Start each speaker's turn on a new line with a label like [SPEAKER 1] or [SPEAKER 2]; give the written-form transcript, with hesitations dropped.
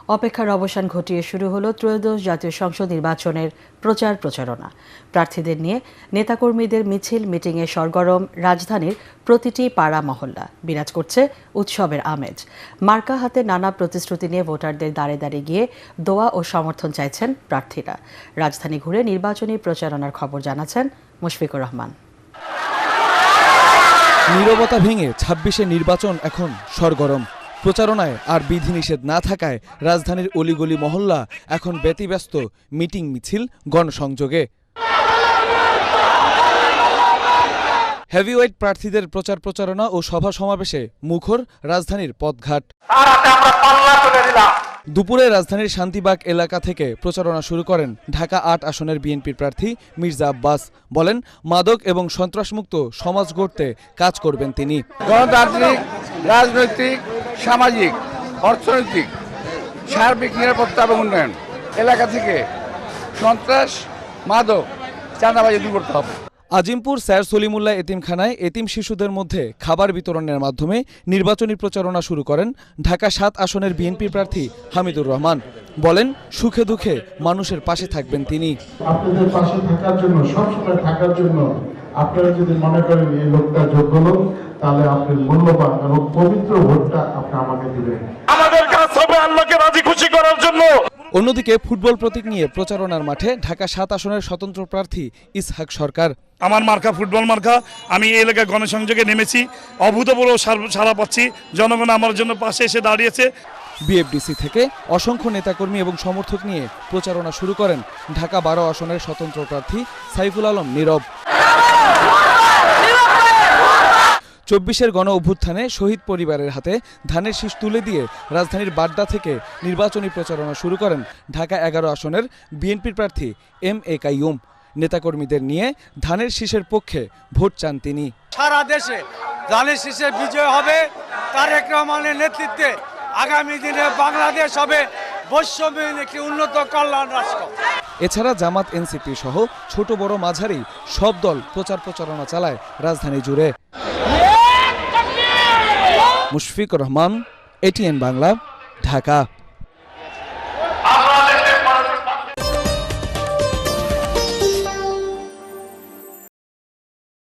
[SPEAKER 1] অপেক্ষার অবসান ঘটিয়ে শুরু হলো ত্রয়োদশ জাতীয় সংসদ নির্বাচনের প্রচারণা। প্রার্থীদের নিয়ে নেতাকর্মীদের মিছিল মিটিংয়ে সরগরম রাজধানীর প্রতিটি পাড়া মহল্লা। বিরাজ করছে উৎসবের আমেজ। মার্কা হাতে নানা প্রতিশ্রুতি নিয়ে ভোটারদের দাঁড়ে দাঁড়িয়ে গিয়ে দোয়া ও সমর্থন চাইছেন প্রার্থীরা। রাজধানী ঘুরে নির্বাচনী প্রচারণার খবর জানাচ্ছেন মুশফিকুর রহমান।
[SPEAKER 2] নীরবতা ভেঙে ২৬শে নির্বাচন এখন সরগরম। প্রচারণায় আর বিধিনিষেধ না থাকায় রাজধানীর অলিগলি মহল্লা এখন ব্যতিব্যস্ত মিটিং মিছিল গণসংযোগে। হেভিওয়েট প্রার্থীদের প্রচারণা ও সভা সমাবেশে মুখর রাজধানীর পথঘাট। দুপুরে রাজধানীর শান্তিবাগ এলাকা থেকে প্রচারণা শুরু করেন ঢাকা ৮ আসনের বিএনপির প্রার্থী মির্জা আব্বাস। বলেন, মাদক এবং সন্ত্রাসমুক্ত সমাজ গড়তে কাজ করবেন তিনি।
[SPEAKER 3] গণতান্ত্রিক, রাজনৈতিক, সামাজিক, অর্থনৈতিক সার্বিক নিরাপত্তা এবং উন্নয়ন এলাকা থেকে সন্ত্রাস, মাদক, চাঁদাবাজি দূর করতে হবে।
[SPEAKER 2] আজিমপুর স্যার সলিমুল্লাহ এতিমখানায় এতিম শিশুদের মধ্যে খাবার বিতরণের মাধ্যমে নির্বাচনী প্রচারণা শুরু করেন ঢাকা ৭ আসনের বিএনপি প্রার্থী হামিদুর রহমান। বলেন, সুখে দুঃখে মানুষের পাশে থাকবেন তিনি।
[SPEAKER 4] আপনাদের পাশে থাকার জন্য, সবসময় থাকার জন্য আপনারা যদি মনে করেন এই লোকটা যোগ্য লোক, তাহলে আপনার মূল্যবান এবং পবিত্র ভোটটা আপনি আমাকে দিবেন।
[SPEAKER 5] আমাদের কাজ হবে আল্লাহকে রাজি খুশি করার জন্য।
[SPEAKER 2] অন্যদিকে ফুটবল প্রতীক নিয়ে প্রচারণার মাঠে ঢাকা ৭ আসনের স্বতন্ত্র প্রার্থী ইসহাক সরকার।
[SPEAKER 5] আমার মার্কা ফুটবল মার্কা। আমি এই এলাকায় গণসংযোগে নেমেছি, অভূতপূর্ব সাড়া পাচ্ছি। জনগণ আমার জন্য পাশে এসে দাঁড়িয়েছে।
[SPEAKER 2] বিএফডিসি থেকে অসংখ্য নেতাকর্মী এবং সমর্থক নিয়ে প্রচারণা শুরু করেন ঢাকা ১২ আসনের স্বতন্ত্র প্রার্থী সাইফুল আলম নীরব। ২৪-এর গণ অভ্যুত্থানে শহীদ পরিবারের হাতে ধানের শীষ তুলে দিয়ে রাজধানীর বাড্ডা থেকে নির্বাচনী প্রচারণা শুরু করেন ঢাকা ১১ আসনের বিএনপির প্রার্থী এম.এ. কাইয়ুম। নেতাকর্মীদের নিয়ে ধানের শীষের পক্ষে ভোট চান তিনি।
[SPEAKER 6] সারা দেশে ধানের শীষে বিজয় হবে তারেক রহমানের নেতৃত্বে। আগামী দিনে বাংলাদেশ হবে বৈষম্যহীন একটি উন্নত কল্যাণ রাষ্ট্র।
[SPEAKER 2] এছাড়া জামাত, এনসিপি সহ ছোট বড় মাঝারি সব দল প্রচারণা চালায় রাজধানী জুড়ে। মুশফিকুর রহমান, এটিএন বাংলা, ঢাকা।